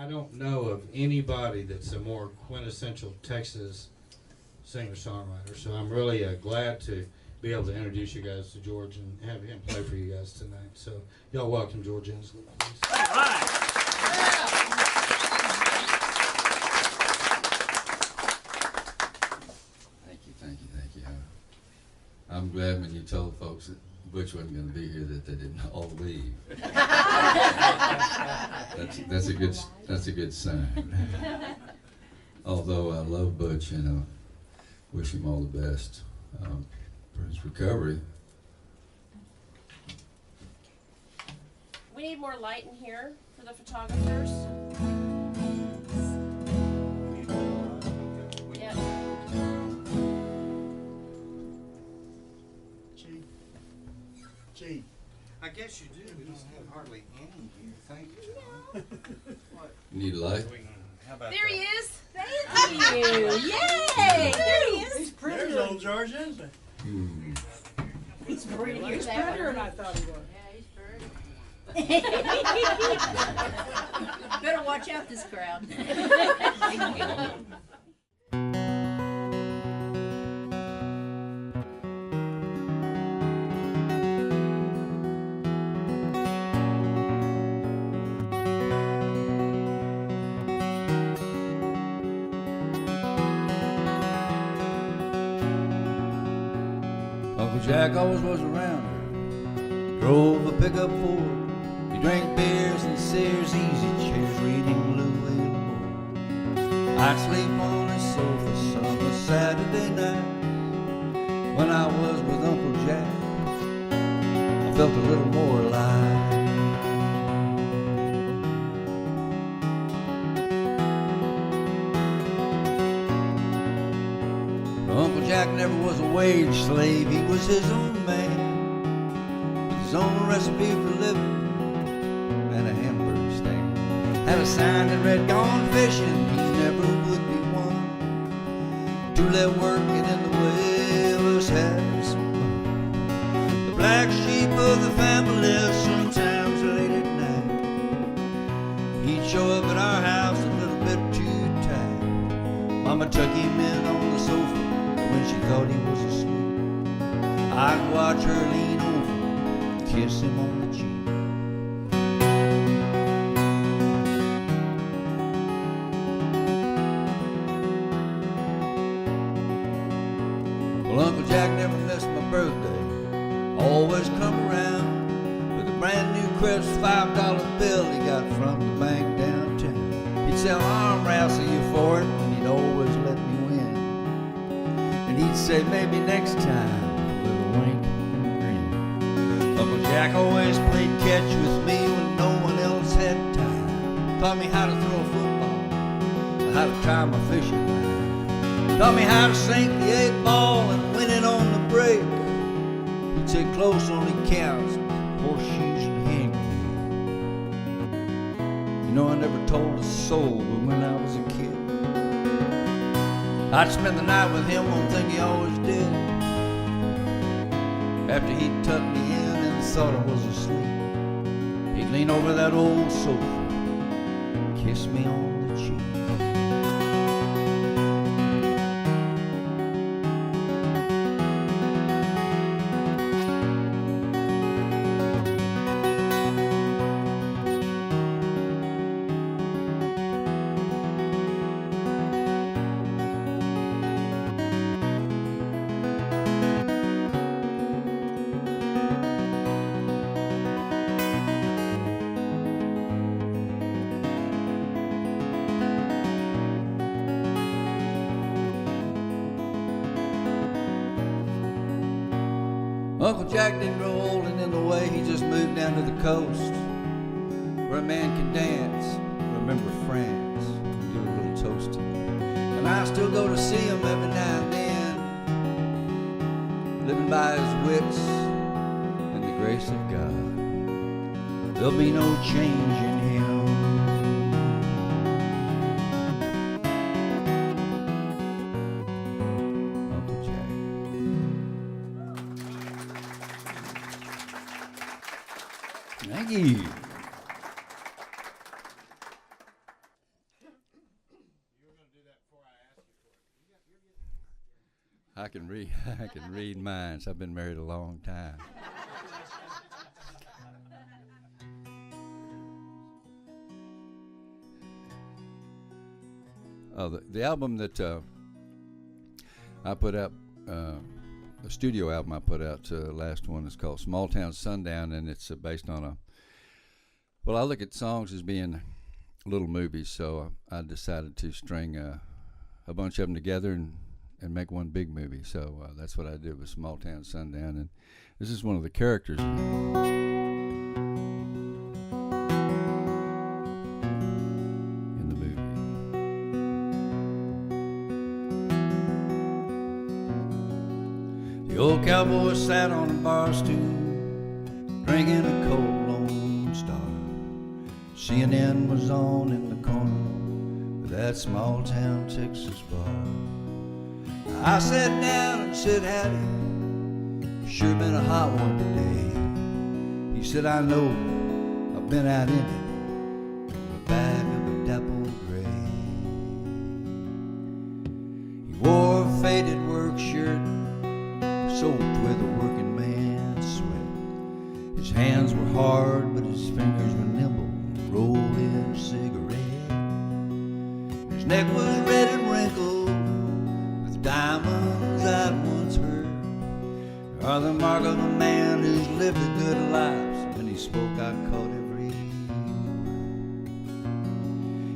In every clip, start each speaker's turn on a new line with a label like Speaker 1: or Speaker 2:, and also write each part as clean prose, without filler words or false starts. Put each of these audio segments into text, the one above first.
Speaker 1: I don't know of anybody that's a more quintessential Texas singer-songwriter. So I'm really glad to be able to introduce you guys to George and have him play for you guys tonight. So y'all welcome George Ensle, please.
Speaker 2: All right.
Speaker 3: Thank you. I'm glad when you told folks that Butch wasn't going to be here that they didn't all leave. That's a good sign. Although I love Butch and wish him all the best for his recovery.
Speaker 4: We need more light in here for the photographers. Yep.
Speaker 1: Gee, I guess you do. We don't have hardly any here. Thank you, John. What?
Speaker 3: You need a light?
Speaker 1: How about
Speaker 4: There he
Speaker 1: that?
Speaker 4: is. Thank you. Yay! There he is.
Speaker 2: He's prettier. There's old George Ensle.
Speaker 4: He's prettier.
Speaker 2: He's prettier than I thought he was.
Speaker 5: Better watch out, this crowd.
Speaker 6: Uncle Jack always was around her, drove a pickup Ford. He drank beers and Sears easy chairs, reading Louis L'Amour. I'd sleep on his sofa some Saturday night. When I was with Uncle Jack, I felt a little more alive. Uncle Jack never was a wage slave, he was his own man, with his own recipe for living and a hamburger stand. Had a sign that read, "Gone fishing, he never would be one to let working in the whalers have some fun." The black sheep of the family, sometimes late at night, he'd show up at our house a little bit too tight. Mama took him in on the sofa when she thought he was asleep. I'd watch her lean over, kiss him on the cheek. Well, Uncle Jack never missed my birthday, always come around with a brand new crisp $5 bill he got from the bank downtown. He'd sell arm wrestle you for it, and he'd always let me win. And he'd say, "Maybe next time," with a wink and a grin. Uncle Jack always played catch with me when no one else had time. Taught me how to throw a football, how to tie my fishing line. Taught me how to sink the 8-ball and win it on the break. He'd say close only counts, horseshoes and hand grenades. You know, I never told a soul, but when I was a kid, I'd spend the night with him, one thing he always did. After he'd tuck me in and thought I was asleep, he'd lean over that old sofa and kiss me on the cheek. Uncle Jack didn't grow old and in the way, he just moved down to the coast where a man can dance, remember France, and do a little toasting. And I still go to see him every now and then, living by his wits and the grace of God. There'll be no change in him. Thank you. I can read. I can read minds. I've been married a long time. The album that I put out, a studio album I put out, last one is called Small Town Sundown, and it's based on a. Well, I look at songs as being little movies, so I decided to string a bunch of them together and make one big movie. So that's what I did with Small Town Sundown, and this is one of the characters in the movie. The old cowboy sat on a bar stool, drinking a cold Lone Star. CNN was on in the corner of that small town Texas bar. I sat down and said, howdy, sure been a hot one today. He said, I know, I've been out in it, in the back of a dapple gray. He wore a faded work shirt, soaked with a working man's sweat. His hands were hard, but his fingers were nimble, rolling a cigarette. His neck was red and wrinkled, diamonds I'd once heard are the mark of a man who's lived a good life. So when he spoke, I caught every word.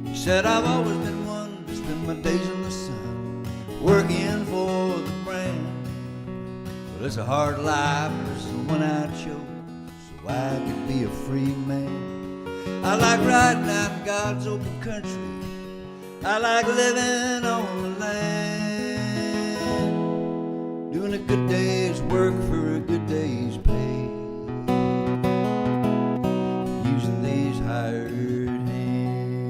Speaker 6: He said, I've always been one to spend my days in the sun, working for the brand. Well, it's a hard life, but it's the one I chose, so I could be a free man. I like riding out in God's open country. I like living on the land, doing a good day's work for a good day's pay, using these hired hands,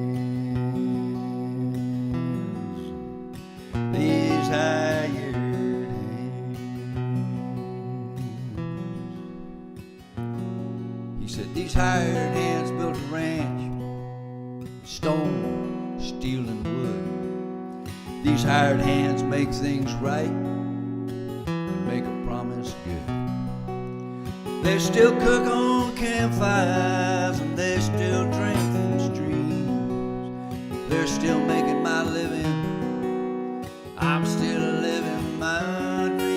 Speaker 6: these hired hands. He said these hired hands built a ranch, stone, steel and wood. These hired hands make things right and make a promise good. They still cook on campfires and they still drink from streams. They're still making my living, I'm still living my dream.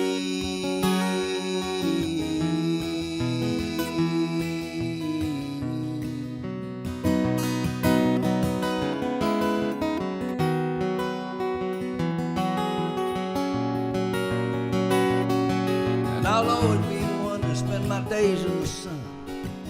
Speaker 6: I'll always be the one to spend my days in the sun,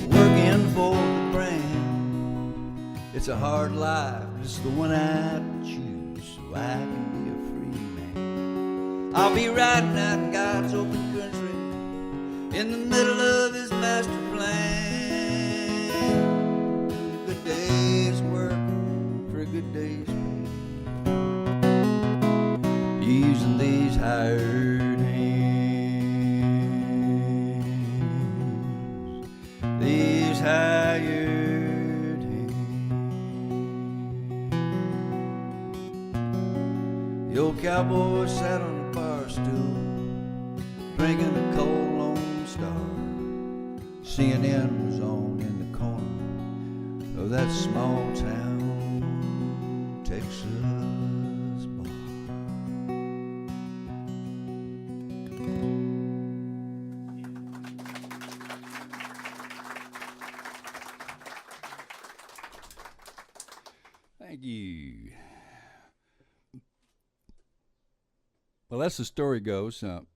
Speaker 6: working for the brand. It's a hard life, but it's the one I choose, so I can be a free man. I'll be riding out in God's open country, in the middle of his master plan. A good day's work for a good day's pay, using these hired hands, these hired hands. The old cowboy sat on a bar stool, drinking a cold Lone Star. CNN was on in the corner of that small town Texas bar. Thank you. Well, as the story goes, in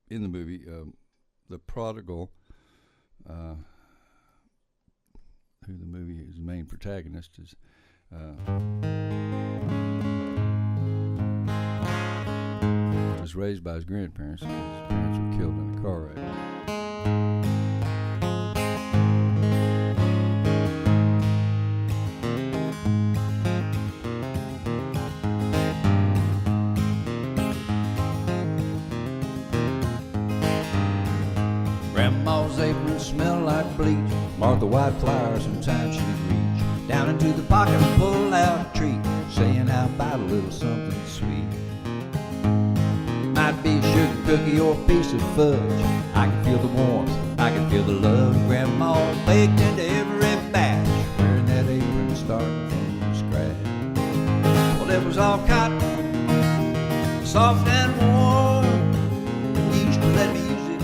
Speaker 6: the movie, the prodigal, who the movie is the main protagonist, is was raised by his grandparents because his parents were killed in a car wreck. Grandma's apron smelled like bleach, marked the white flowers sometimes she'd reach down into the pocket and pull out a treat, saying how about a little something sweet. might be a sugar cookie or a piece of fudge. I can feel the warmth, I can feel the love. Grandma baked into every batch, wearing that apron starting from scratch. Well, it was all cotton, soft and warm. He used to let me use it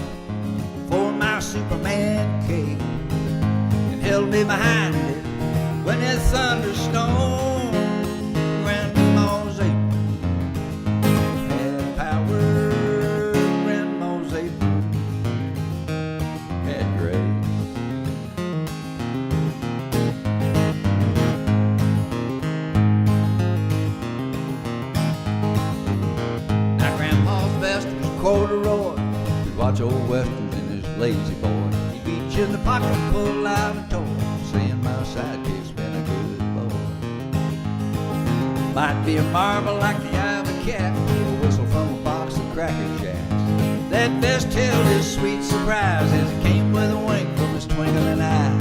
Speaker 6: for my Superman cape, and held me behind it when it thunderstormed. Grandma's apron had power. Grandma's apron had grace. Now Grandma's vest was corduroy. We'd watch old westerns in his lazy boy. He'd reach in the pocket and pull out a toy, saying my sidekick's been a good boy. Might be a marble like the eye of a cat, or whistle from a box of Cracker Jacks. That vest held his sweet surprise as it came with a wink from his twinkling eye.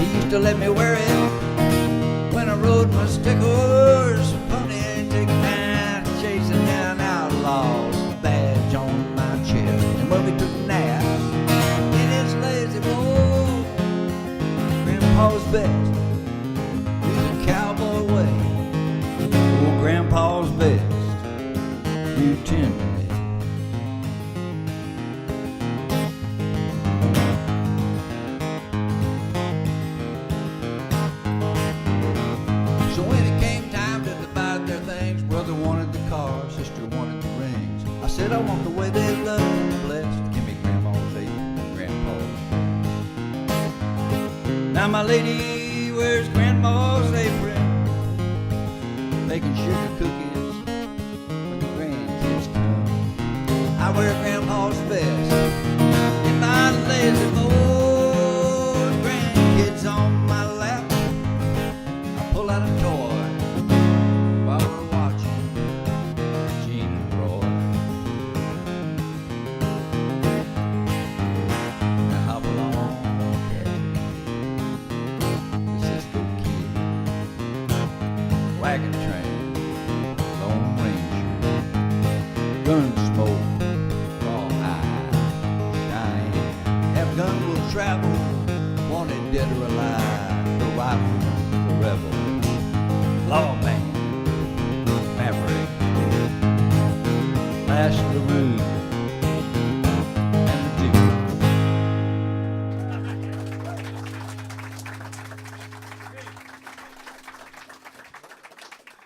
Speaker 6: He used to let me wear it when I rode my stick horse, pony taking down, chasing down outlaws, badge on my chest. And when we took naps in his lazy boy, Grandpa's best, he's a cowboy way. Oh, Grandpa's best, you tend to me. So when it came time to divide their things, brother wanted the car, sister wanted the rings. I said I want the way they love and blessed. Give me Grandma's apron and Grandpa's. Now my lady wears Grandma's apron, making sugar cookies when the grandkids come. I wear Grandpa's vest in my lazy boy. Grandkids on my lap, I pull out a toy while we're watching Gene and Roy. Now hop along, the Cisco Kid, wagon train, Lone Ranger, Gunsmoke, Rawhide, Cheyenne. Have gun will travel, wanted dead or alive. The rifle, the rebel, lawman, maverick, Lash LaRue, and the Duke.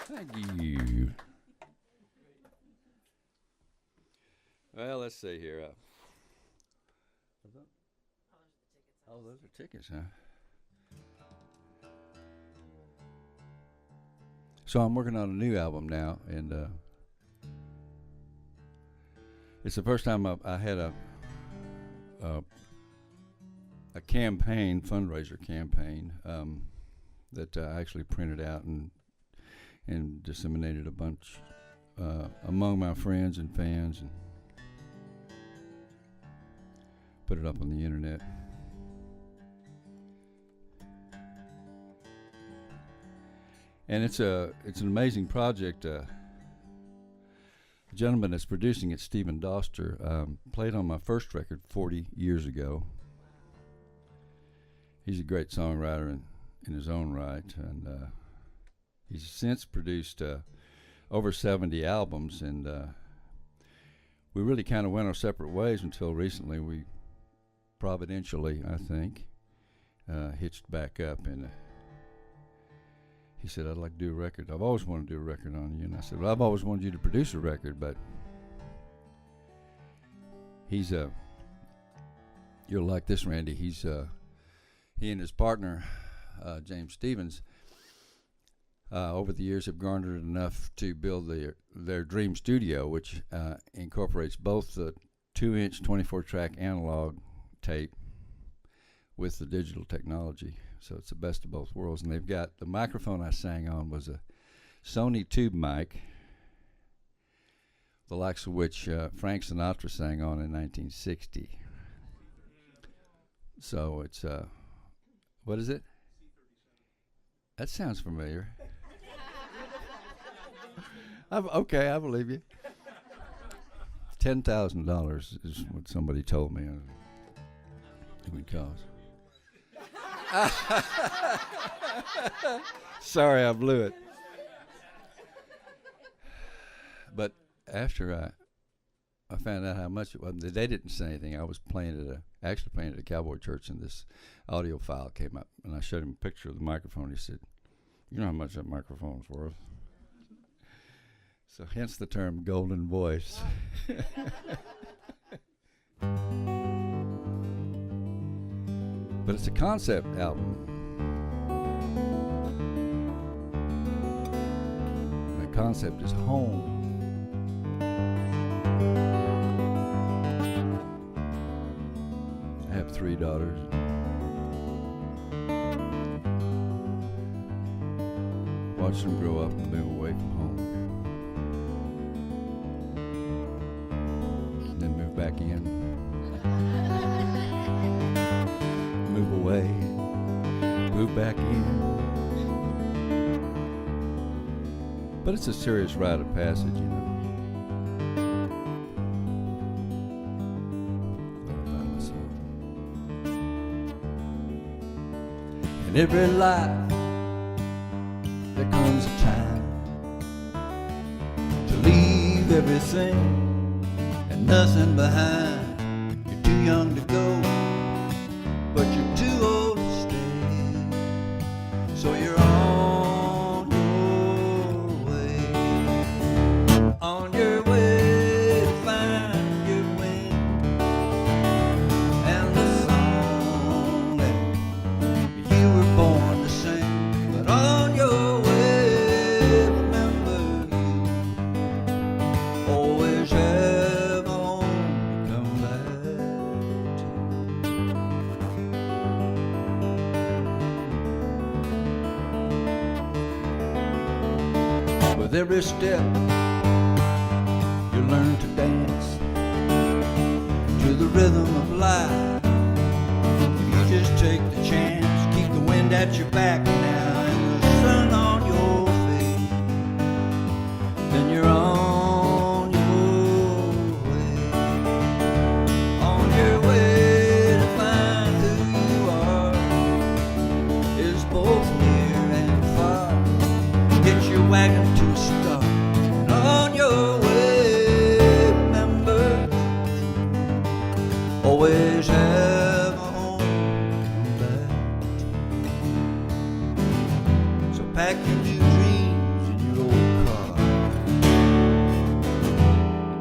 Speaker 6: Thank you. Well, let's see here. Oh, those are tickets, huh? So I'm working on a new album now, and it's the first time I had a campaign, fundraiser campaign, that I actually printed out and disseminated a bunch among my friends and fans, and put it up on the internet. And it's an amazing project. The gentleman that's producing it, Stephen Doster, played on my first record 40 years ago. He's a great songwriter in his own right, and he's since produced over 70 albums, and we really kind of went our separate ways until recently. We providentially, I think, hitched back up, and he said, I'd like to do a record. I've always wanted to do a record on you. And I said, well, I've always wanted you to produce a record, but he's you'll like this, Randy. He's he and his partner, James Stevens, over the years have garnered enough to build their dream studio, which incorporates both the 2-inch 24-track analog tape with the digital technology. So it's the best of both worlds. And they've got the microphone I sang on was a Sony tube mic, the likes of which Frank Sinatra sang on in 1960. So it's, what is it? That sounds familiar. Okay, I believe you. $10,000 is what somebody told me it would cost. Sorry, I blew it. But after I found out how much it was, they didn't say anything. I was actually playing at a Cowboy Church, and this audio file came up, and I showed him a picture of the microphone. He said, "You know how much that microphone's worth?" So hence the term golden voice. But it's a concept album. The concept is home. I have 3 daughters. Watch them grow up and move away from home. And then move back in. Move away. Move back in. But it's a serious rite of passage, you know. In every life there comes a time to leave everything and nothing behind. You're too young to go, but you're too old to stay. So you're on your way, on your way to find your wind and the song that you were born to sing. But on your way, remember you always have a home to come back to. With every step you learn to dance to the rhythm of life. If you just take the chance, keep the wind at your back now and the sun on your face, then you're on your way to find who you are. Is both near and far. Get your wagon to a stop and on your way, remember, always have a home to come back to. So pack your new dreams in your old car.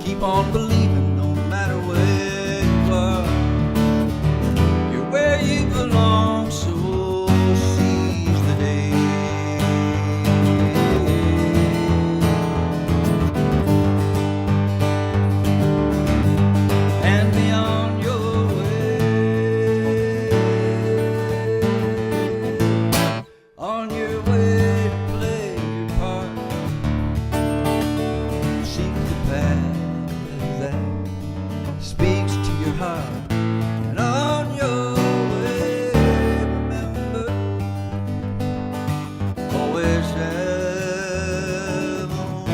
Speaker 6: Keep on believing no matter where you are. You're where you belong, so seize the day. And be on your way, on your way to play your part. Seek the path that speaks to your heart. And on your way, remember, always have a home.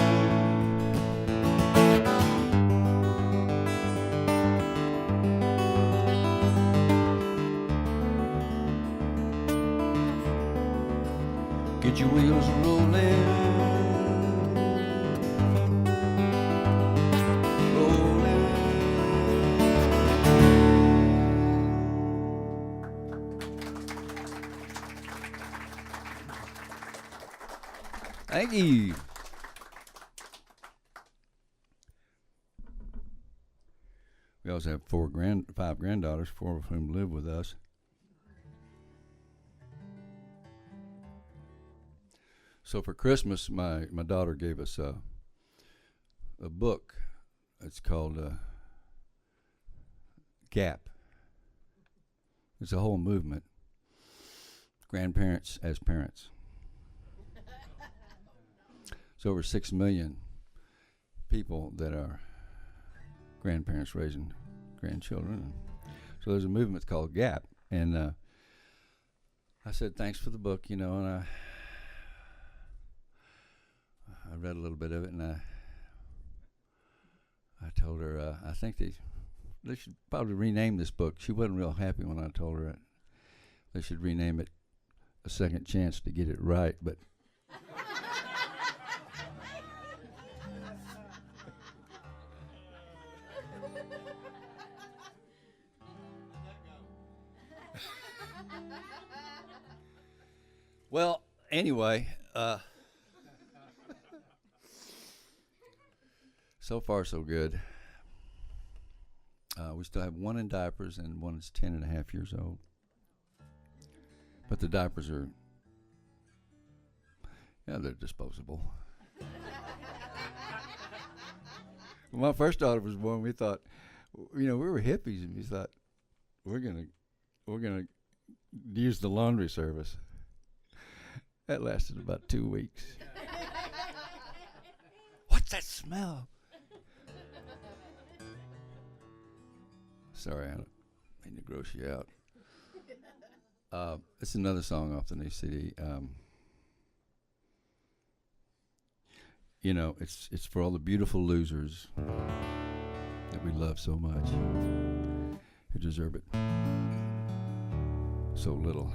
Speaker 6: Get your wheels rolling, rolling. Thank you. We also have 5 granddaughters, 4 of whom live with us. So for Christmas, my daughter gave us a book. It's called GAP. It's a whole movement. Grandparents as parents. It's over 6 million people that are grandparents raising grandchildren. So there's a movement called GAP. And I said, thanks for the book, you know, and I read a little bit of it, and I I told her, I think they should probably rename this book. She wasn't real happy when I told her it. They should rename it A Second Chance to Get It Right, but well, anyway, so far so good. We still have one in diapers and one is 10 and a half years old. But the diapers are, they're disposable. When my first daughter was born, we thought, we were hippies, and we thought, we're gonna use the laundry service. That lasted about 2 weeks. What's that smell? Sorry, I don't mean to gross you out. It's another song off the new CD. It's for all the beautiful losers that we love so much, who deserve it so little.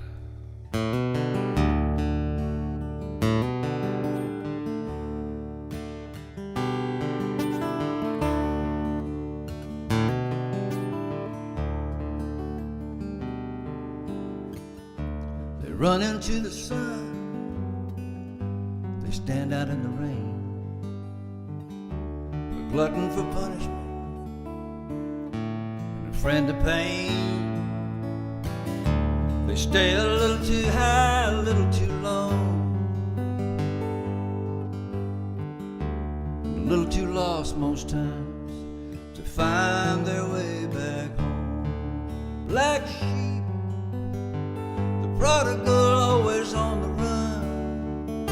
Speaker 6: Run into the sun, they stand out in the rain, a glutton for punishment and a friend of pain. They stay a little too high, a little too long, a little too lost most times to find their way back home. Black sheep, prodigal, always on the run,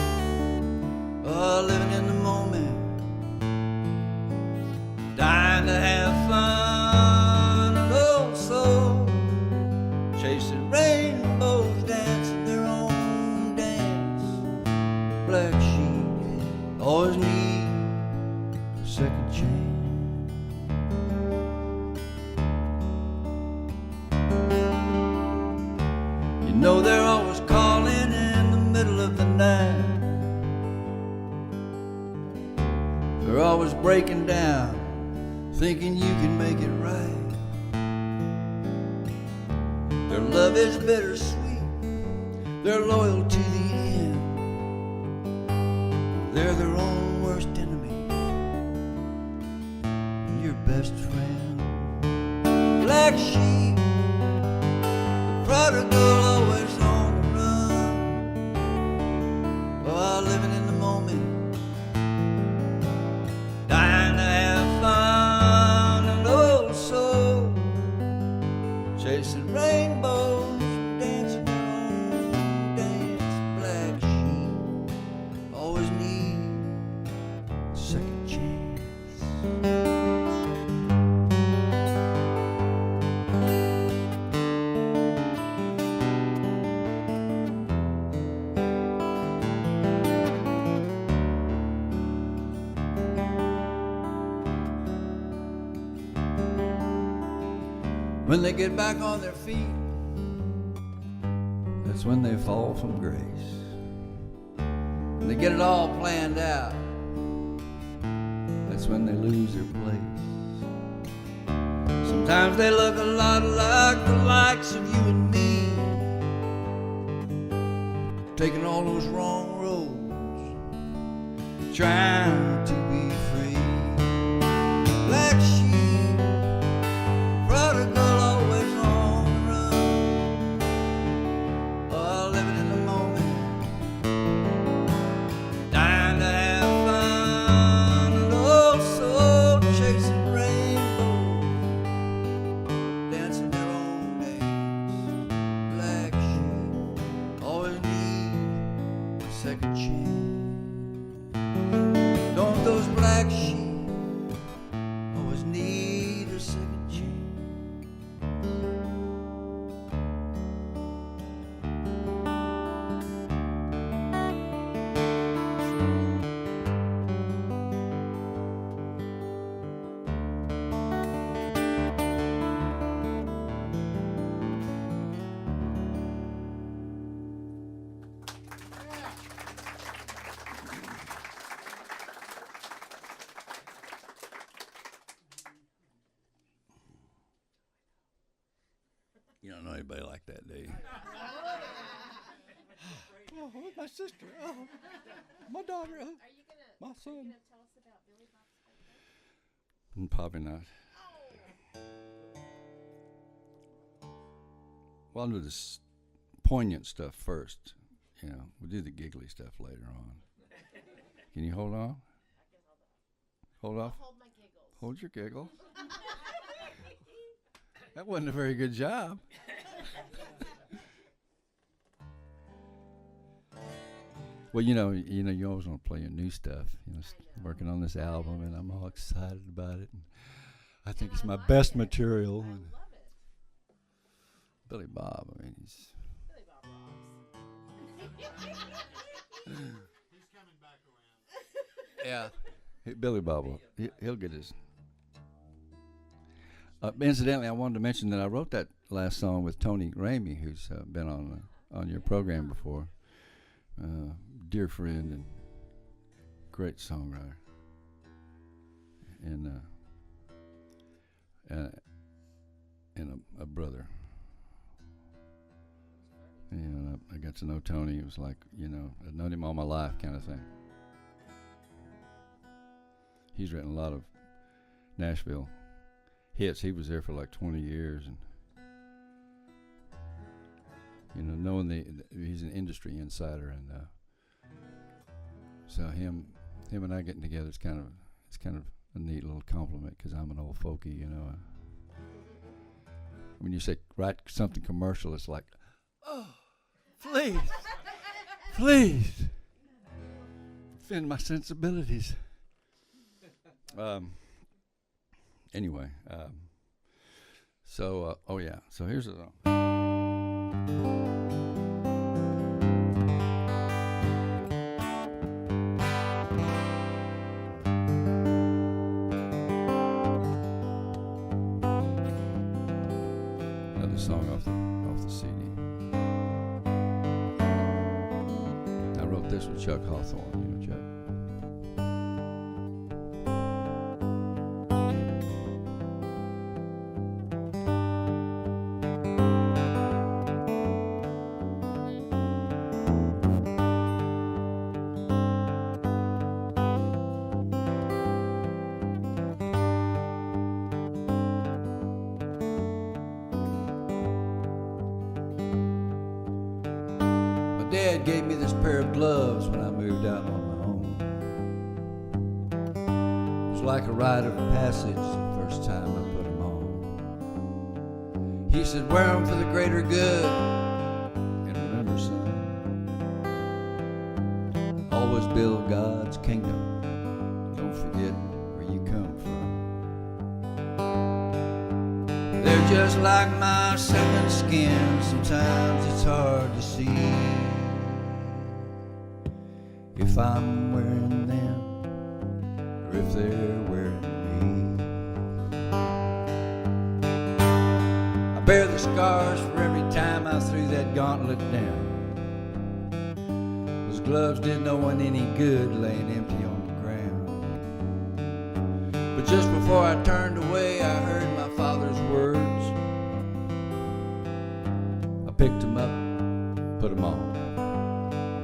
Speaker 6: living in the moment, dying to have fun. An old soul chasing rainbows, dancing their own dance. Black sheep always need a second chance. They're always calling in the middle of the night. They're always breaking down, thinking you can make it right. Their love is bittersweet, they're loyal to the end. They're their own worst enemy, your best friend. Black sheep, the prodigal, always on the run, living in the moment, dying to have fun. An old soul chasing rainbows, dancing their own dance. Black sheep always need a second chance. When they get back on their feet, that's when they fall from grace. When they get it all planned out, that's when they lose their place. Sometimes they look a lot like the likes of you and me, taking all those wrong roads, trying to be free. Black sheep, prodigal, always on the run, living in the moment, dying to have fun. An old soul chasing rainbows, dancing their own dance. Black sheep always need a second chance. Don't those black sheep always need a second chance? know anybody like that, do you? Oh, my sister. Oh, my daughter. Oh,
Speaker 4: Are you
Speaker 6: my son.
Speaker 4: gonna tell us about Billy Bob's birthday?
Speaker 6: Probably not. Well, I'll do this poignant stuff first. You know, we'll do the giggly stuff later on. Can you hold on? Hold off?
Speaker 4: Hold my giggles.
Speaker 6: Hold your giggle. That wasn't a very good job. Well, you always want to play your new stuff. Working on this album, and I'm all excited about it. And I think it's my best material.
Speaker 4: I
Speaker 6: And
Speaker 4: love it.
Speaker 6: Billy Bob, I mean, he's
Speaker 4: Billy Bob rocks.
Speaker 1: He's coming back around.
Speaker 6: yeah. Billy Bob, he'll get his. Incidentally, I wanted to mention that I wrote that last song with Tony Ramey, who's been on your program before. Dear friend and great songwriter, and a brother. And I got to know Tony. It was like, I'd known him all my life, kind of thing. He's written a lot of Nashville hits. He was there for like 20 years, and knowing he's an industry insider, and so him and I getting together, it's kind of a neat little compliment, because I'm an old folkie, When you say write something commercial, it's like, oh, please, offend my sensibilities. Anyway, so here's a song. Another song off the CD. I wrote this with Chuck Hawthorne, Chuck. Dad gave me this pair of gloves when I moved out on my own. It was like a rite of passage the first time I put them on. He said, wear them for the greater good. And remember, son, always build God's kingdom. Don't forget where you come from. They're just like my second skin. Sometimes it's hard to see if I'm wearing them or if they're wearing me. I bear the scars for every time I threw that gauntlet down. Those gloves didn't know one any good laying empty on the ground. But just before I turned away, I heard my father's words. I picked them up, put them on,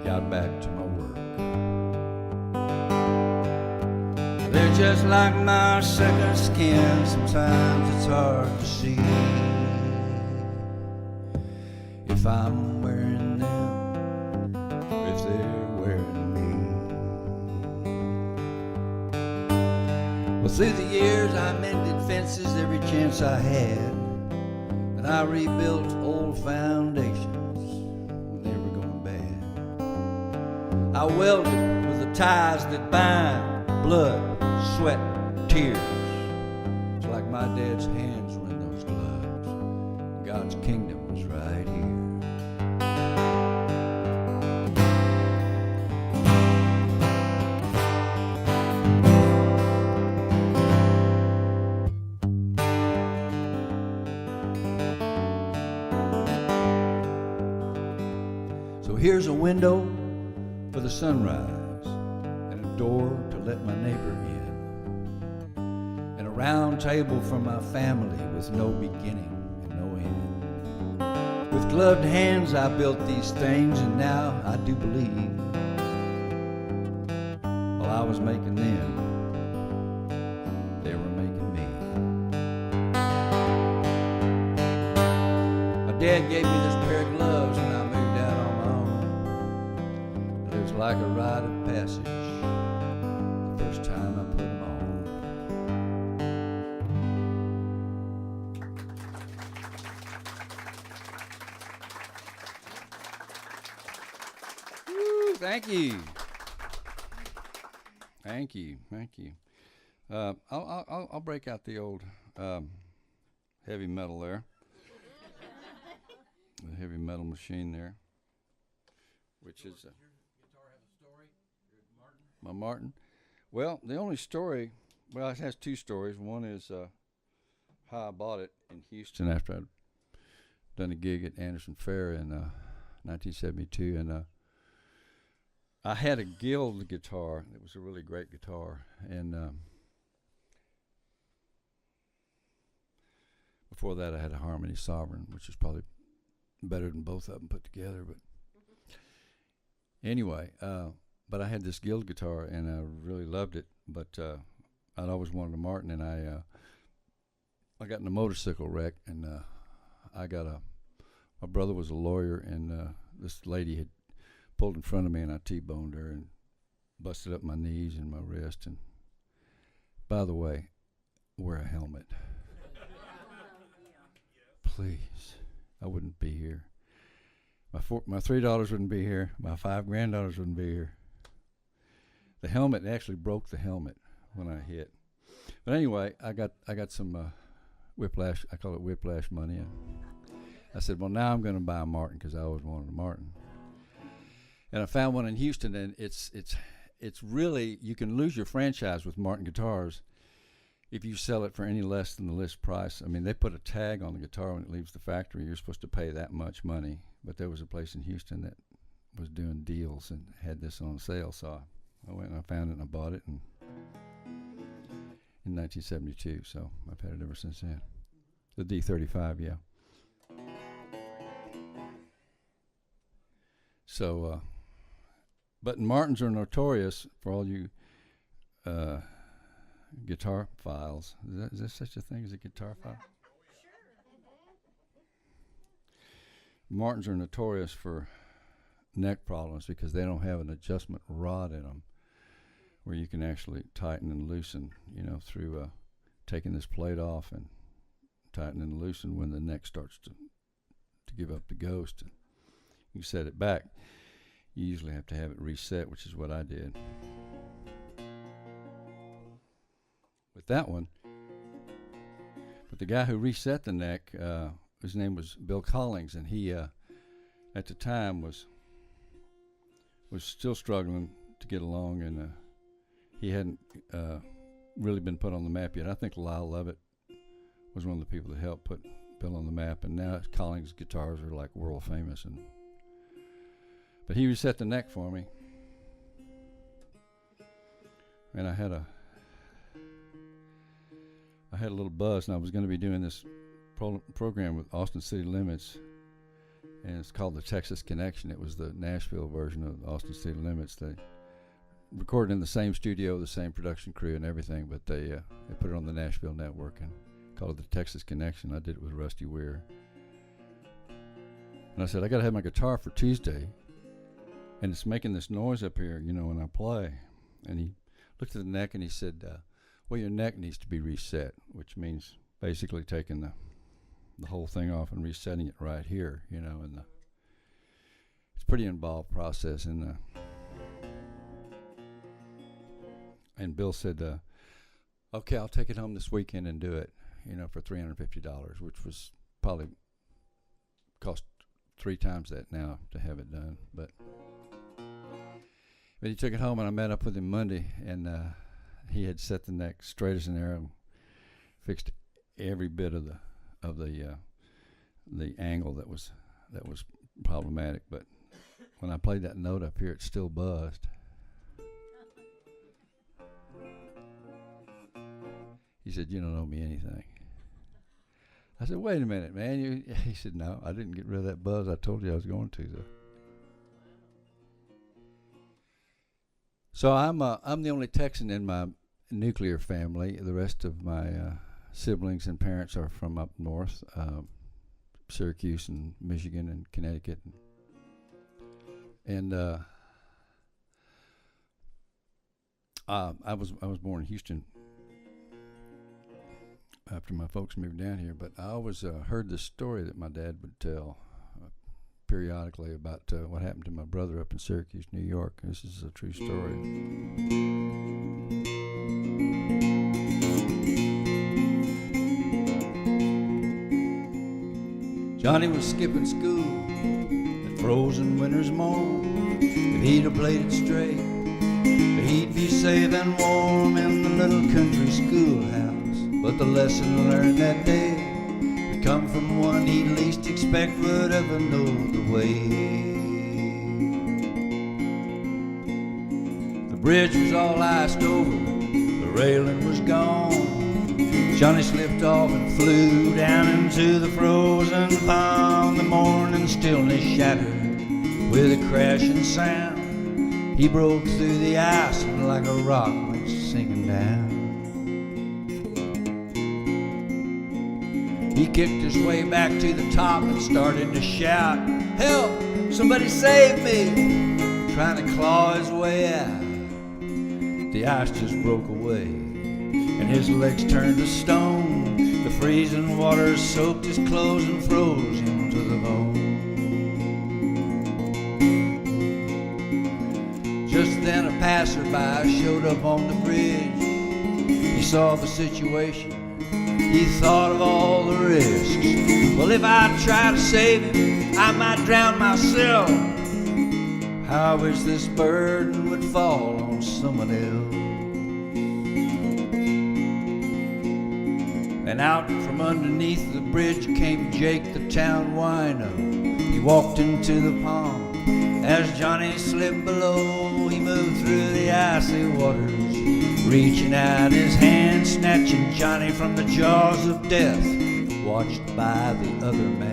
Speaker 6: got back to my work. They're just like my second skin. Sometimes it's hard to see if I'm wearing them or if they're wearing me. Well, through the years I mended fences every chance I had, and I rebuilt old foundations when they were going bad. I welded with the ties that bind blood, sweat, tears. It's like my dad's hands were in those gloves. God's kingdom was right here. So here's a window for the sunrise, and a door to let my neighbor in, and a round table for my family with no beginning and no end. With gloved hands I built these things, and now I do believe while I was making them, they were making me. My dad gave me this pair of gloves when I moved out on my own. It was like a rite of passage the first time I put them on. Woo, thank you. Thank you. Thank you. I'll break out the old heavy metal there. The heavy metal machine there, which is my Martin. Well, the only story, well, it has two stories. One is how I bought it in Houston after I'd done a gig at Anderson Fair in 1972, and I had a Guild guitar. It was a really great guitar, and before that I had a Harmony Sovereign, which is probably better than both of them put together. But anyway, but I had this Guild guitar, and I really loved it. But I'd always wanted a Martin, and I got in a motorcycle wreck, and my brother was a lawyer, and this lady had pulled in front of me, and I T-boned her and busted up my knees and my wrist. And by the way, wear a helmet. Please. I wouldn't be here. My $3 wouldn't be here. My 5 granddaughters wouldn't be here. The helmet actually broke the helmet when I hit. But anyway, I got some whiplash. I call it whiplash money. And I said, well, now I'm going to buy a Martin because I always wanted a Martin. And I found one in Houston, and it's really, you can lose your franchise with Martin guitars if you sell it for any less than the list price. I mean, they put a tag on the guitar when it leaves the factory. You're supposed to pay that much money. But there was a place in Houston that was doing deals and had this on sale. So I went and I found it and I bought it in 1972. So I've had it ever since then. The D35, yeah. So, but Martins are notorious for all you guitar files. Is there such a thing as a guitar file? Martins are notorious for neck problems because they don't have an adjustment rod in them where you can actually tighten and loosen, through taking this plate off and tighten and loosen when the neck starts to give up the ghost. And you set it back. You usually have to have it reset, which is what I did with that one. But the guy who reset the neck, his name was Bill Collings, and he at the time was still struggling to get along, and he hadn't really been put on the map yet. I think Lyle Lovett was one of the people that helped put Bill on the map, and now Collings guitars are like world famous. But he reset the neck for me, and I had a little buzz, and I was going to be doing this program with Austin City Limits, and it's called the Texas Connection. It was the Nashville version of Austin City Limits. They recorded in the same studio, the same production crew and everything, but they put it on the Nashville network and called it the Texas Connection. I did it with Rusty Weir. And I said, I got to have my guitar for Tuesday, and it's making this noise up here, when I play. And he looked at the neck and he said, well, your neck needs to be reset, which means basically taking the whole thing off and resetting it right here, and it's a pretty involved process. And Bill said, okay, I'll take it home this weekend and do it, for $350, which was probably cost 3 times that now to have it done. But he took it home, and I met up with him Monday, and he had set the neck straight as an arrow, fixed every bit of the angle that was problematic. But when I played that note up here, it still buzzed. He said, "You don't owe me anything." I said, wait a minute, man. He said, no, I didn't get rid of that buzz. I told you I was going to. So I'm the only Texan in my nuclear family. The rest of my siblings and parents are from up north, Syracuse and Michigan and Connecticut. And I was born in Houston after my folks moved down here, but I always heard this story that my dad would tell periodically about what happened to my brother up in Syracuse, New York. This is a true story. Johnny was skipping school that frozen winter's morn. If he'd have played it straight, he'd be safe and warm in the little country schoolhouse. But the lesson learned that day would come from one he'd least expect would ever know the way. The bridge was all iced over, the railing was gone. Johnny slipped off and flew down into the frozen pond. The morning stillness shattered with a crashing sound. He broke through the ice and like a rock went sinking down. He kicked his way back to the top and started to shout, "Help! Somebody save me!" Trying to claw his way out. The ice just broke away and his legs turned to stone. The freezing water soaked his clothes and froze him to the bone. Just then a passerby showed up on the bridge. He saw the situation. He thought of all the risks. Well, if I try to save him, I might drown myself. How I wish this burden would fall on someone else. And out from underneath the bridge came Jake, the town wino. He walked into the pond. As Johnny slipped below, he moved through the icy waters, reaching out his hand, snatching Johnny from the jaws of death, watched by the other man.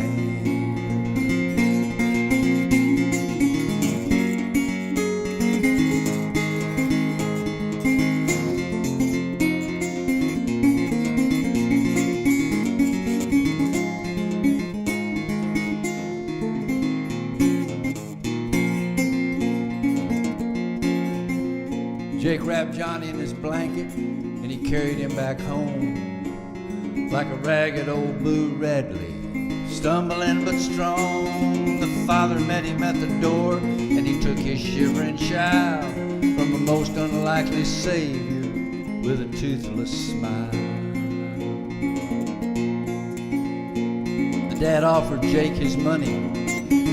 Speaker 6: Jake wrapped Johnny in his blanket and he carried him back home like a ragged old Boo Radley, stumbling but strong. The father met him at the door and he took his shivering child from a most unlikely savior with a toothless smile. The dad offered Jake his money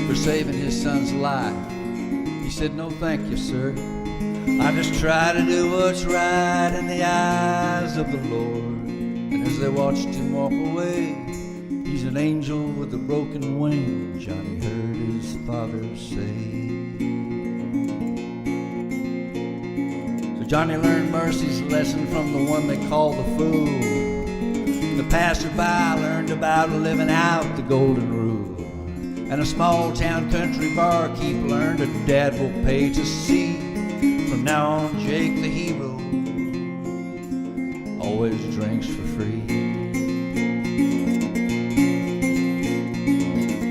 Speaker 6: for saving his son's life. He said, "No thank you, sir. I just try to do what's right in the eyes of the Lord." And as they watched him walk away, "He's an angel with a broken wing," Johnny heard his father say. So Johnny learned mercy's lesson from the one they call the fool. The passerby learned about living out the golden rule. And a small town country barkeep learned a dad will pay to see. From now on, Jake the hero always drinks for free.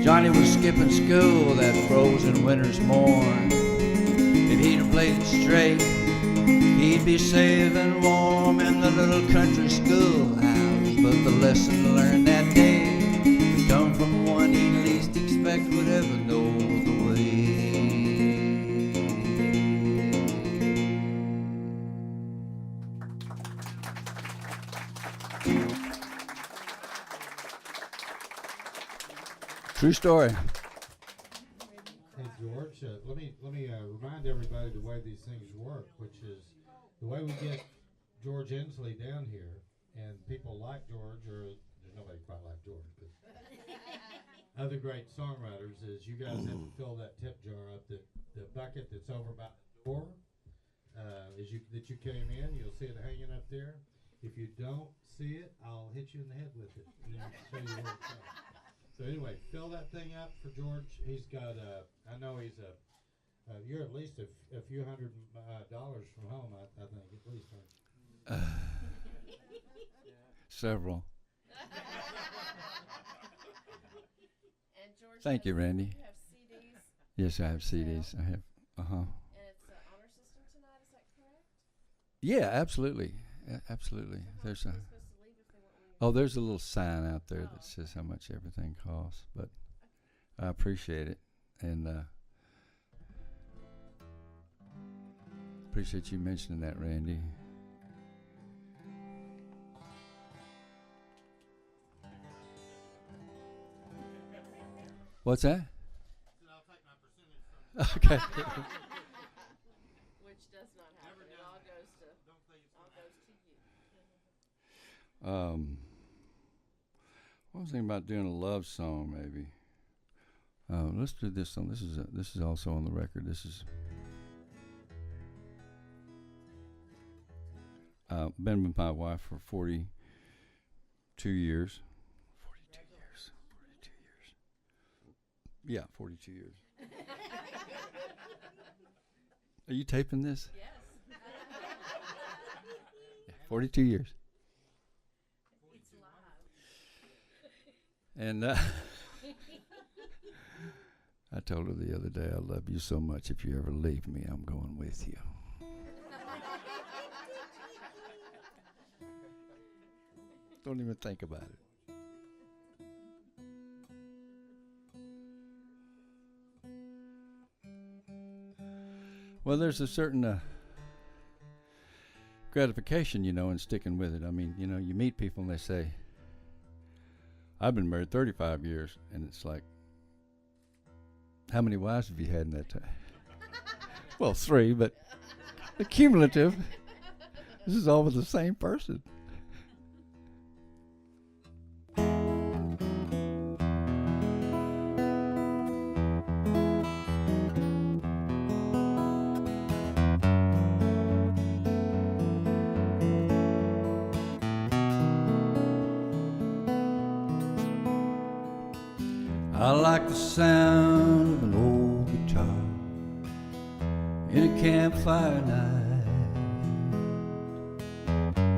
Speaker 6: Johnny was skipping school that frozen winter's morn. If he'd have played it straight, he'd be safe and warm in the little country schoolhouse. But the lesson learned that day would come from one he'd least expect would ever know the way. True story.
Speaker 1: Hey George, let me remind everybody the way these things work, which is the way we get George Ensle down here, and people like George, or there's nobody quite like George, but other great songwriters, is you guys have to fill that tip jar up. The bucket that's over by the door, that you came in, you'll see it hanging up there. If you don't see it, I'll hit you in the head with it and then show you where it's at. So anyway, fill that thing up for George. He's got I know he's you're at least a few $100 from home, I think, at least.
Speaker 6: Several.
Speaker 4: And George,
Speaker 6: Thank you, Randy.
Speaker 4: You have CDs,
Speaker 6: Yes, I have CDs. I have.
Speaker 4: and it's an honor system tonight. Is that correct?
Speaker 6: Yeah, absolutely. Absolutely.
Speaker 4: So how
Speaker 6: There's
Speaker 4: much
Speaker 6: a.
Speaker 4: are they supposed to leave if they want one?
Speaker 6: There's a little sign out there
Speaker 4: Oh.
Speaker 6: that says how much everything costs, but I appreciate it, and appreciate you mentioning that, Randy. What's that?
Speaker 1: I'll take my percentage from
Speaker 6: Okay.
Speaker 4: Which does not happen. It all goes to you.
Speaker 6: What was I thinking about doing a love song, maybe? Let's do this song. This is also on the record. This is been with my wife for 42 years. 42 years. 42 years. Yeah, 42 years. Are you taping this?
Speaker 4: Yes.
Speaker 6: Yeah, 42 years.
Speaker 4: It's live.
Speaker 6: And I told her the other day, I love you so much. If you ever leave me, I'm going with you. Don't even think about it. Well, there's a certain gratification, in sticking with it. I mean, you meet people and they say, I've been married 35 years, and it's like, how many wives have you had in that time? Well, 3, but the cumulative, this is all with the same person. I like the sound of an old guitar in a campfire night.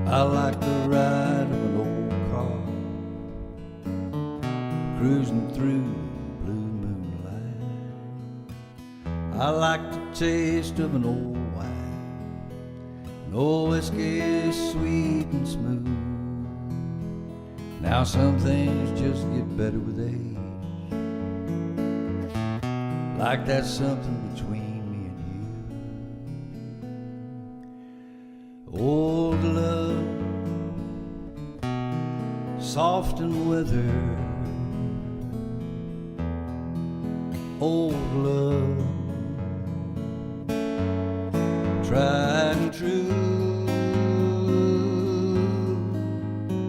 Speaker 6: I like the ride of an old car cruising through blue moonlight. I like the taste of an old wine, an old whiskey sweet and smooth. Now some things just get better with age, like that's something between me and you. Old love, soft and withered. Old love, tried and true.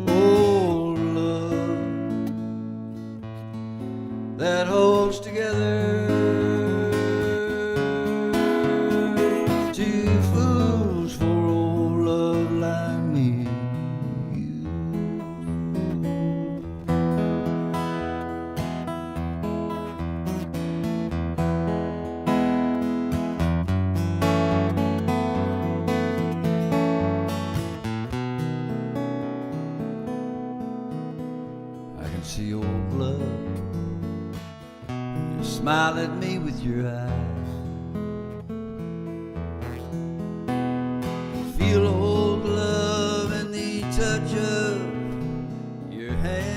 Speaker 6: Old love that holds together two fools for old love like me and you. I can see old love, you smile at me with your eyes. Feel old love in the touch of your hand.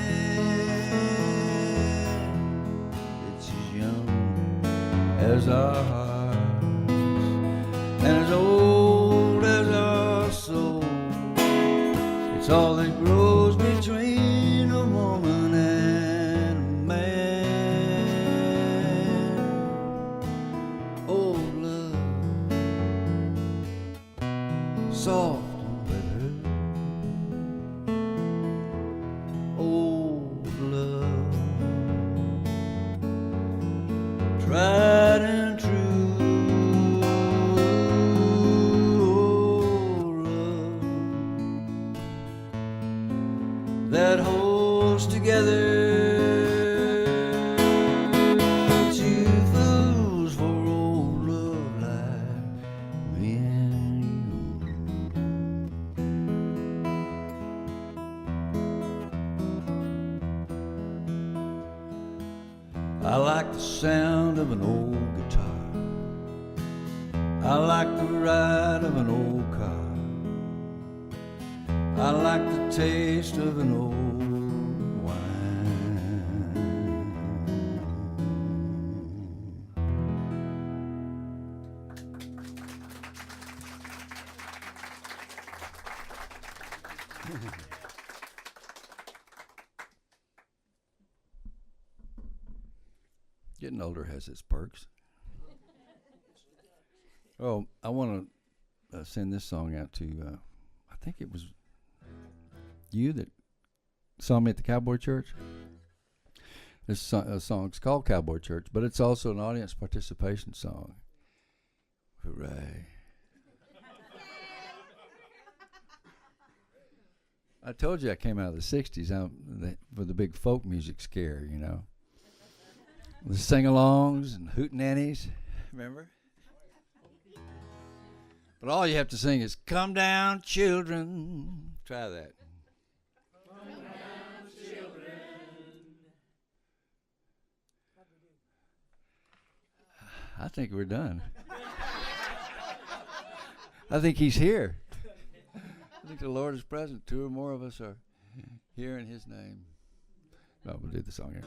Speaker 6: It's as young as our hearts and as old as our souls. It's all that grows between a woman and a man. Old love, soft and withered. Old love, tried and true. Old love that holds together. Two fools for old love like me and you. I like the sound of an old guitar. I like the ride of an old car. I like the taste of an old wine. Getting older has its perks. Oh, I want to send this song out to, I think it was you that saw me at the Cowboy Church. This song's called Cowboy Church, but it's also an audience participation song. Hooray. I told you I came out of the 60s with the big folk music scare, you know. The sing-alongs and hootenannies, remember? But all you have to sing is, "Come down, children." Try that. Come down, children. I think we're done. I think he's here. I think the Lord is present. Two or more of us are here in his name. No, we'll do the song here.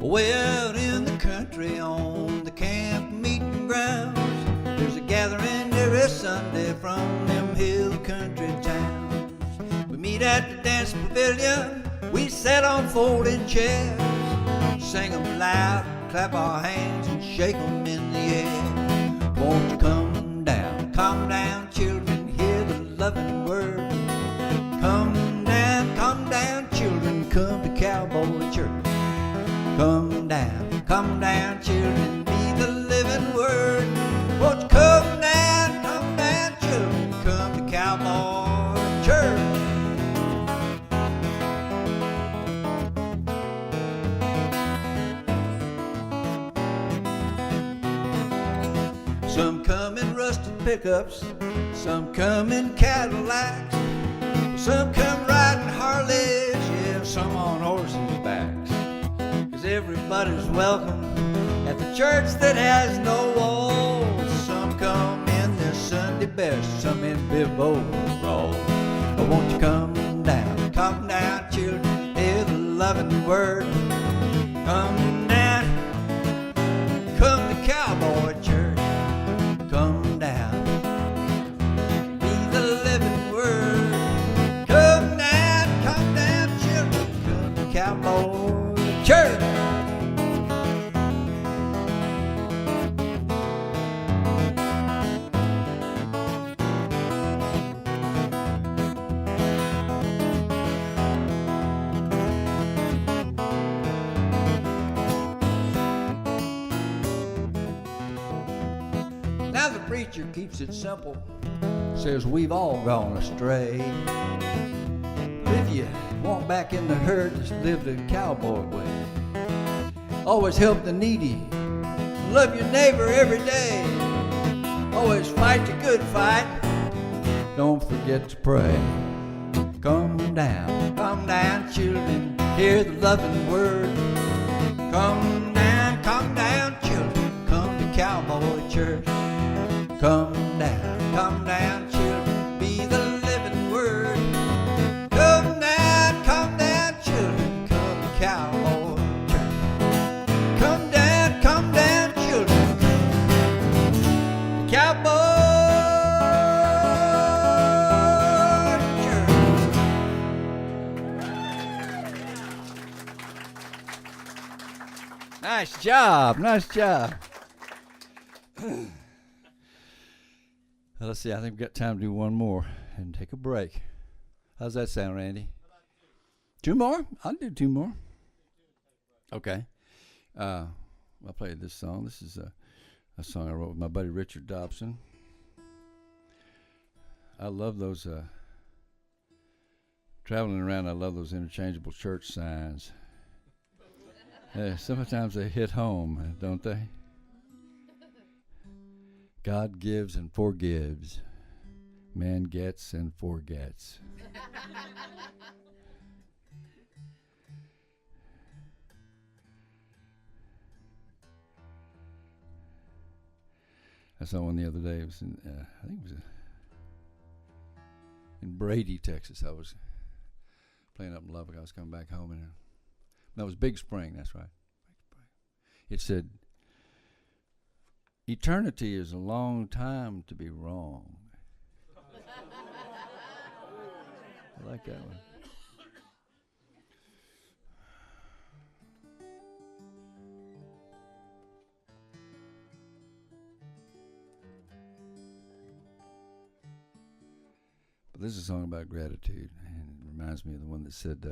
Speaker 6: Way out in the country on the camp meeting grounds, there's a gathering every Sunday from them hill country towns. We meet at the dance pavilion, we sat on folding chairs, sing 'em loud, clap our hands and shake 'em in the air. Won't you come down, children, hear the loving word. Come down, children, come to Cowboy Church. Come down, children, be the living word. Won't you come down, children, come to Cowboy Church. Some come in rusted pickups, some come in Cadillacs, some come riding Harleys, yeah, some on horses' backs. Everybody's welcome at the church that has no walls. Some come in their Sunday best, some in bib overalls. But won't you come down, children, hear the loving word. Come down, come to Cowboy Church. Come down, be the living word. Come down, children, come to Cowboy Church. Preacher keeps it simple, says we've all gone astray. If you want back in the herd, just live the cowboy way. Always help the needy, love your neighbor every day. Always fight the good fight, don't forget to pray. Come down, children, hear the loving word. Come down, children, come to Cowboy Church. Come down, children, be the living word. Come down, children, come to Cowboy Church. Come down, children, come to Cowboy Church. Nice job. Nice job. Let's see. I think we've got time to do one more and take a break. How's that sound, Randy? Two more? I'll do two more. Okay. I'll play this song. This is a song I wrote with my buddy Richard Dobson. I love those traveling around. I love those interchangeable church signs. Sometimes they hit home, don't they? God gives and forgives. Man gets and forgets. I saw one the other day. It was in, I think it was in Brady, Texas. I was playing up in Lubbock. I was coming back home, and that was Big Spring. That's right. It said, "Eternity is a long time to be wrong." I like that one. But this is a song about gratitude, and it reminds me of the one that said,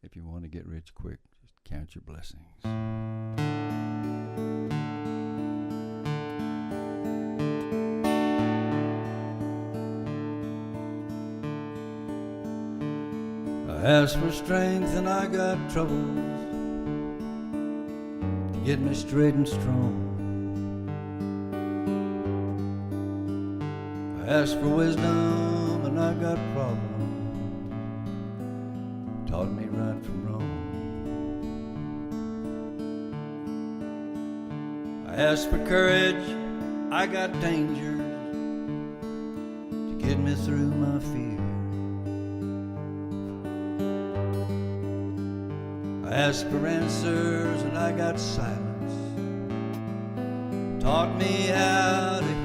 Speaker 6: if you want to get rich quick, just count your blessings. I asked for strength and I got troubles to get me straight and strong. I asked for wisdom and I got problems, taught me right from wrong. I asked for courage, I got dangers to get me through my fear. I asked for answers and I got silence, taught me how to hear.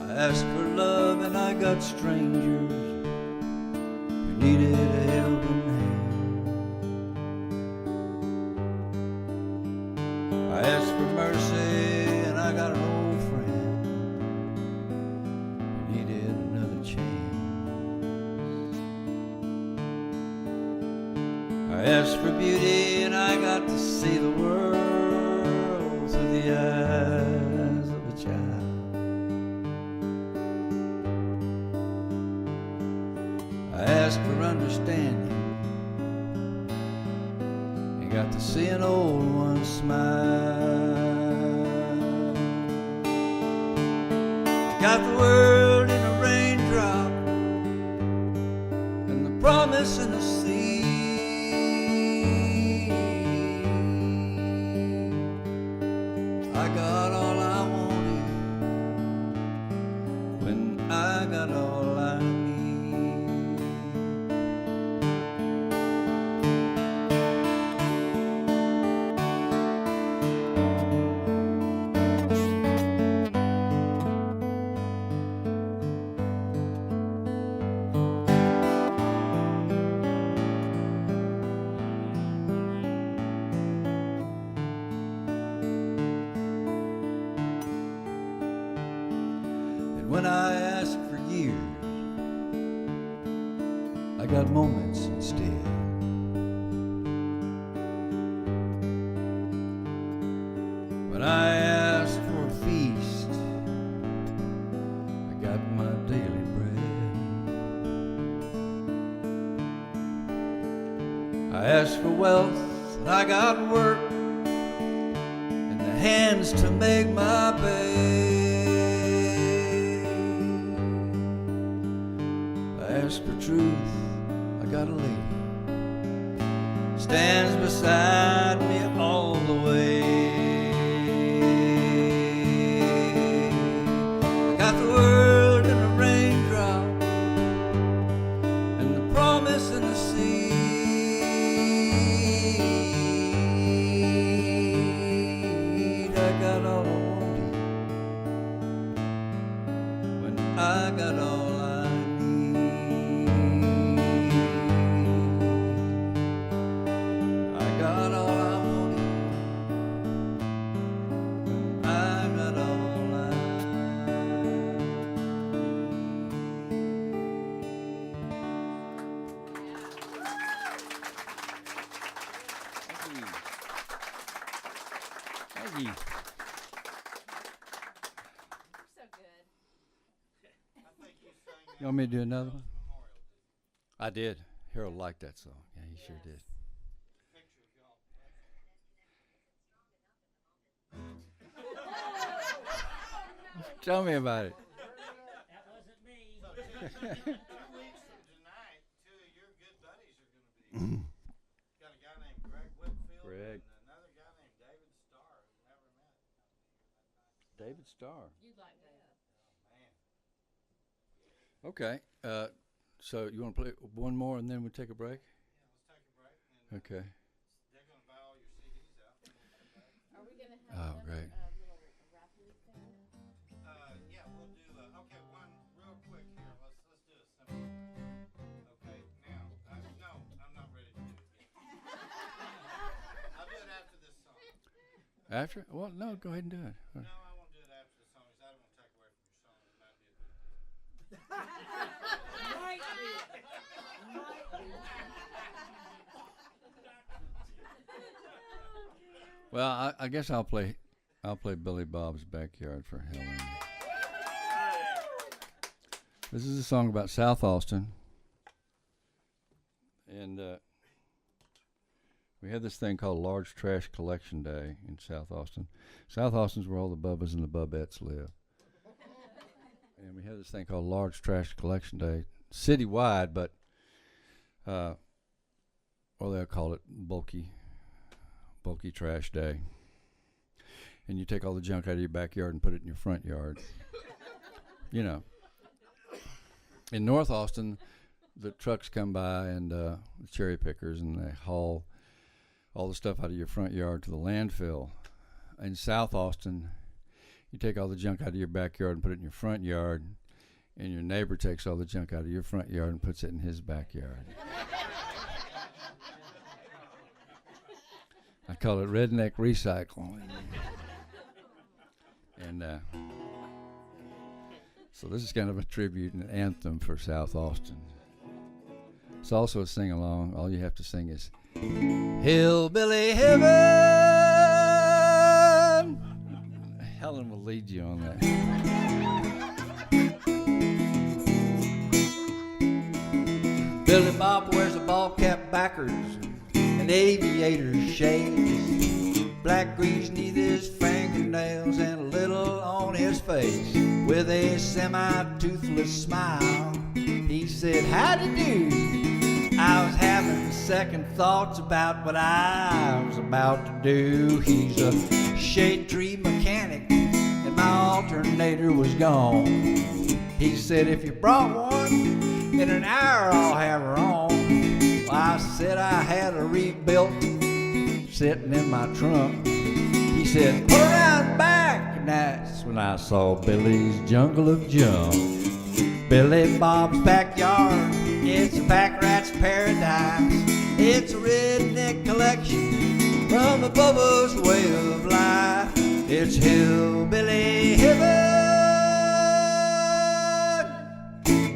Speaker 6: I asked for love and I got strangers who needed a helping hand. I asked for mercy and I got an old friend who needed another chance. I asked for beauty and I got to see the world through the eyes of a child. I asked for understanding and got to see an old one smile. Got the world in a raindrop and the promise in the sea. I got all I wanted when I got all I need. When I asked for years, I got moments instead. When I asked for a feast, I got my daily bread. I asked for wealth, and I got work, and the hands to make my bed. For truth, I got a lady stands beside me all the way. I got the world in a raindrop and the promise in the seed. I got all I wanted when I got all I need. You want me to do another one? I did. Harold liked that song. Yeah, he sure did. Tell me about it.
Speaker 7: That wasn't me.
Speaker 1: 2 weeks from tonight, 2 of your good buddies are going to be. Got a guy named Greg Whitfield
Speaker 6: Greg.
Speaker 1: and another guy named David Starr who've never met.
Speaker 6: David Starr.
Speaker 4: You'd like that.
Speaker 1: Man.
Speaker 6: Okay. So you want to play one more and then we'll take a break?
Speaker 1: Yeah, let's take a break. And
Speaker 6: Okay.
Speaker 1: they're going to buy all your CDs out. And we'll come back.
Speaker 4: Are we gonna
Speaker 6: Oh,
Speaker 4: have
Speaker 6: great.
Speaker 4: little rapid thing?
Speaker 1: Yeah, we'll do. Okay, one real quick here. Let's do a simple. Okay, now no, I'm not ready to do it yet. I'll do it after this song.
Speaker 6: After? Well, no, go ahead and do it.
Speaker 1: No, I won't do it after the song because I don't want to take away from your song. It might be a good.
Speaker 2: Might be.
Speaker 6: Well, I guess I'll play Billy Bob's Backyard for Helen. This is a song about South Austin. And we had this thing called Large Trash Collection Day in South Austin. South Austin's where all the Bubbas and the Bubettes live. And we had this thing called Large Trash Collection Day, citywide, but, or they'll call it bulky trash day. And you take all the junk out of your backyard and put it in your front yard. You know. In North Austin, the trucks come by and the cherry pickers, and they haul all the stuff out of your front yard to the landfill. In South Austin, you take all the junk out of your backyard and put it in your front yard, and your neighbor takes all the junk out of your front yard and puts it in his backyard. I call it redneck recycling. And so this is kind of a tribute and anthem for South Austin. It's also a sing-along. All you have to sing is Hillbilly Heaven. Helen will lead you on that. Billy Bob wears a ball cap backwards and aviator shades. Black grease neath his fingernails and a little on his face. With a semi-toothless smile, he said, "Howdy do." I was having second thoughts about what I was about to do. He's a shade tree mechanic and my alternator was gone. He said, "If you brought one, in an hour I'll have her on." Well, I said I had her rebuilt, sitting in my trunk. He said, "Put her out back," and that's when I saw Billy's jungle of junk. Billy Bob's backyard, it's a pack rat's paradise. It's a redneck collection from a Bubba's way of life. It's hillbilly heaven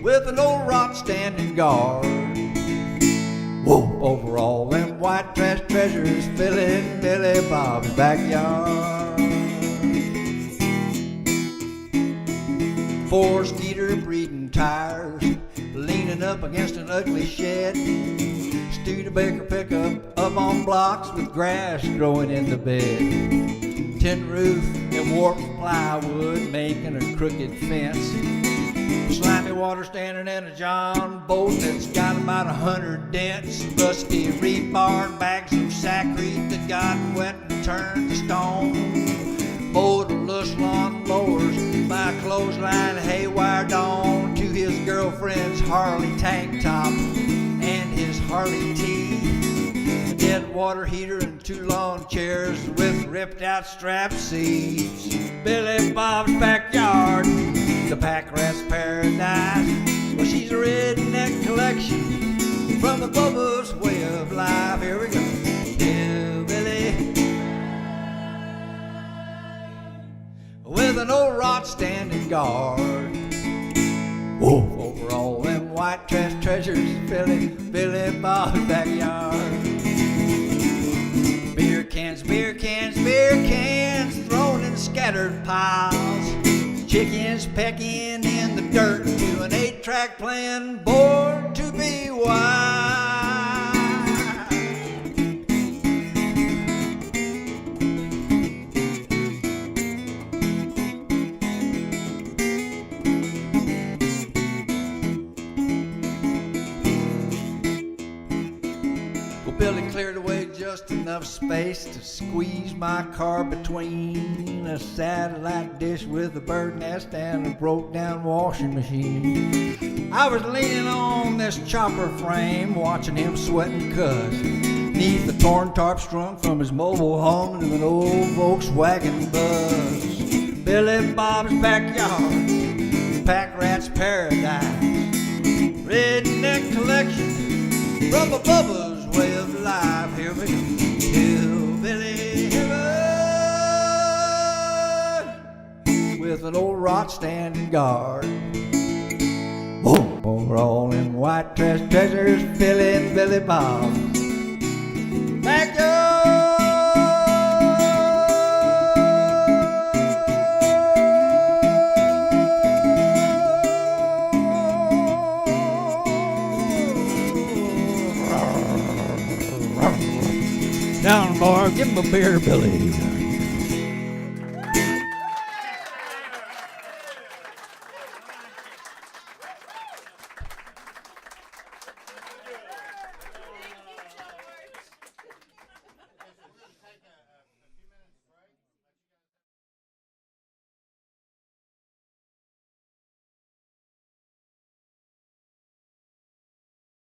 Speaker 6: with an old rock standing guard. Whoa, over all them white trash treasures filling Billy Bob's backyard. 4 Skeeter breeding tires leaning up against an ugly shed. Studebaker pickup up on blocks with grass growing in the bed. Tin roof and warped plywood making a crooked fence. Slimy water standing in a John boat that's got about 100 dents. Rusty rebar and bags of saccharine that got wet and turned to stone. Motorless lawn mowers by a clothesline haywired on to his girlfriend's Harley tank top and his Harley tee. A dead water heater and 2 lawn chairs with ripped out strap seats. Billy Bob's backyard, the pack rat's paradise. Well, she's a redneck collection from the Bubba's way of life. Here we go. Hillbilly with an old rod standing guard. Whoa, over all them white trash treasures filling Billy Bob's backyard. Beer cans, beer cans, beer cans thrown in scattered piles. chickens pecking in the dirt to an 8-track playing Born to Be Wild. Well, Billy cleared away just enough space to squeeze my car between a satellite dish with a bird nest and a broke down washing machine. I was leaning on this chopper frame watching him sweat and cuss neath the torn tarp strung from his mobile home to an old Volkswagen bus. Billy Bob's backyard, pack rat's paradise, redneck collection, Rubber Bubba's way of life. Here we go. Hillbilly heaven with an old rot standing guard. Oh, we're all in white trash treasures, filling Billy Bob's backyard. Down, boy, give him a beer, Billy.